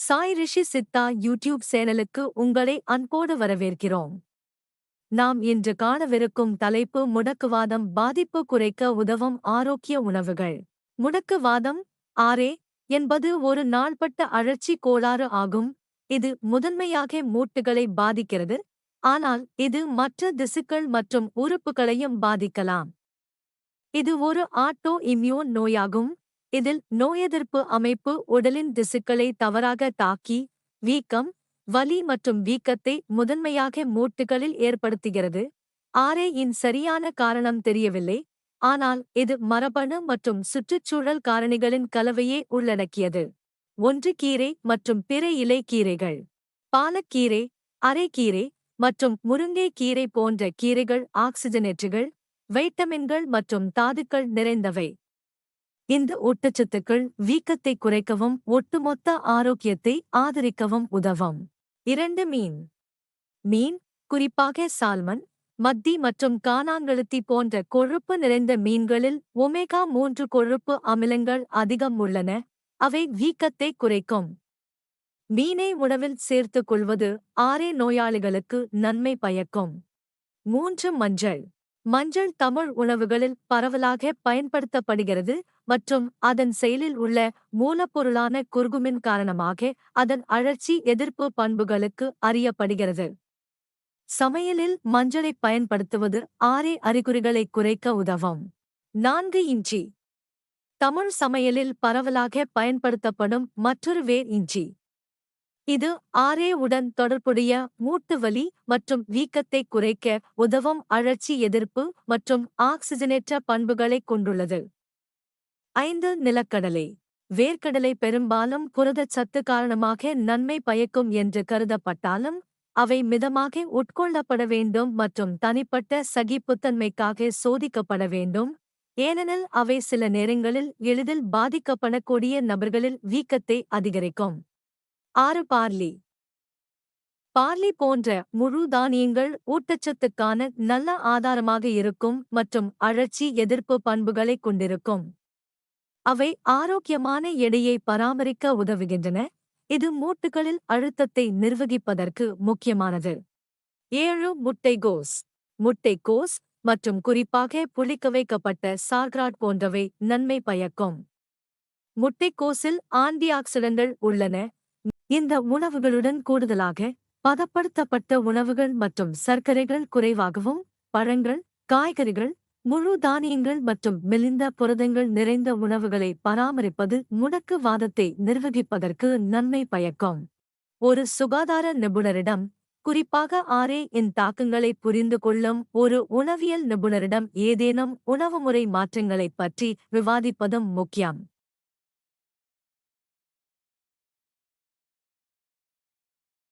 சாய் ரிஷி Siddha YouTube சேனலுக்கு உங்களை அன்போடு வரவேற்கிறோம். நாம் இன்று காணவிருக்கும் தலைப்பு முடக்குவாதம் பாதிப்பு குறைக்க உதவும் ஆரோக்கிய உணவுகள். முடக்குவாதம் ஆர்ஏ என்பது ஒரு நாள்பட்ட அழற்சி கோளாறு ஆகும். இது முதன்மையாக மூட்டுகளை பாதிக்கிறது, ஆனால் இது மற்ற திசுக்கள் மற்றும் உறுப்புகளையும் பாதிக்கலாம். இது ஒரு ஆட்டோ இம்யூன் நோயாகும். இதில் நோயெதிர்ப்பு அமைப்பு உடலின் திசுக்களை தவறாக தாக்கி வீக்கம், வலி மற்றும் வீக்கத்தை முதன்மையாக மூட்டுகளில் ஏற்படுத்துகிறது. ஆர்ஏ-இன் சரியான காரணம் தெரியவில்லை, ஆனால் இது மரபணு மற்றும் சுற்றுச்சூழல் காரணிகளின் கலவையே உள்ளடக்கியது. 1. கீரை மற்றும் பிற இலை கீரைகள். பாலக்கீரை, அரைக்கீரை மற்றும் முருங்கை கீரை போன்ற கீரைகள் ஆக்சிஜனேற்றுகள், வைட்டமின்கள் மற்றும் தாதுக்கள் நிறைந்தவை. இந்த ஊட்டச்சத்துக்கள் வீக்கத்தை குறைக்கவும் ஒட்டுமொத்த ஆரோக்கியத்தை ஆதரிக்கவும் உதவும். 2. மீன், குறிப்பாக சால்மன், மத்தி மற்றும் கானாங்கழுத்தி போன்ற கொழுப்பு நிறைந்த மீன்களில் ஒமேகா-3 கொழுப்பு அமிலங்கள் அதிகம் உள்ளன, அவை வீக்கத்தை குறைக்கும். மீனை உணவில் சேர்த்துக் கொள்வது ஆர்ஏ நோயாளிகளுக்கு நன்மை பயக்கும். 3. மஞ்சள் தமிழ் உணவுகளில் பரவலாக பயன்படுத்தப்படுகிறது மற்றும் அதன் செயலில் உள்ள மூலப்பொருளான குர்குமின் காரணமாக அதன் அழற்சி எதிர்ப்பு பண்புகளுக்கு அறியப்படுகிறது. சமையலில் மஞ்சளைப் பயன்படுத்துவது ஆர்ஏ அறிகுறிகளை குறைக்க உதவும். 4. இஞ்சி. தமிழ் சமையலில் பரவலாக பயன்படுத்தப்படும் மற்றொரு வேர் இஞ்சி. இது ஆர்ஏ-உடன் தொடர்புடைய மூட்டு வலி மற்றும் வீக்கத்தை குறைக்க உதவும் அழற்சி எதிர்ப்பு மற்றும் ஆக்சிஜனேற்ற பண்புகளைக் கொண்டுள்ளது. 5. நிலக்கடலை. வேர்க்கடலை பெரும்பாலும் புரதச்சத்து காரணமாக நன்மை பயக்கும் என்று கருதப்பட்டாலும், அவை மிதமாக உட்கொள்ளப்பட வேண்டும் மற்றும் தனிப்பட்ட சகிப்புத்தன்மைக்காக சோதிக்கப்பட வேண்டும், ஏனெனில் அவை சில நேரங்களில் எளிதில் பாதிக்கப்படக்கூடிய நபர்களில் வீக்கத்தை அதிகரிக்கும். 6. பார்லி போன்ற முழு தானியங்கள் ஊட்டச்சத்துக்கான நல்ல ஆதாரமாக இருக்கும் மற்றும் அழற்சி எதிர்ப்பு பண்புகளைக் கொண்டிருக்கும். அவை ஆரோக்கியமான எடையை பராமரிக்க உதவுகின்றன, இது மூட்டுகளில் அழுத்தத்தை நிர்வகிப்பதற்கு முக்கியமானது. 7. முட்டைக்கோஸ் மற்றும் குறிப்பாக புளிக்கவைக்கப்பட்ட சார்க்ராட் போன்றவை நன்மை பயக்கும். முட்டைக்கோஸில் ஆன்டிஆக்சிடன்ட்கள் உள்ளன. இந்த உணவுகளுடன் கூடுதலாக பதப்படுத்தப்பட்ட உணவுகள் மற்றும் சர்க்கரைகள் குறைவாகவும், பழங்கள், காய்கறிகள், முழு தானியங்கள் மற்றும் மெலிந்த புரதங்கள் நிறைந்த உணவுகளை பராமரிப்பது முடக்கு வாதத்தை நிர்வகிப்பதற்கு நன்மை பயக்கும். ஒரு சுகாதார நிபுணரிடம், குறிப்பாக ஆர்ஏ-இன் தாக்கங்களை புரிந்து கொள்ளும் ஒரு உணவியல் நிபுணரிடம் ஏதேனும் உணவுமுறை மாற்றங்களைப் பற்றி விவாதிப்பதும் முக்கியம்.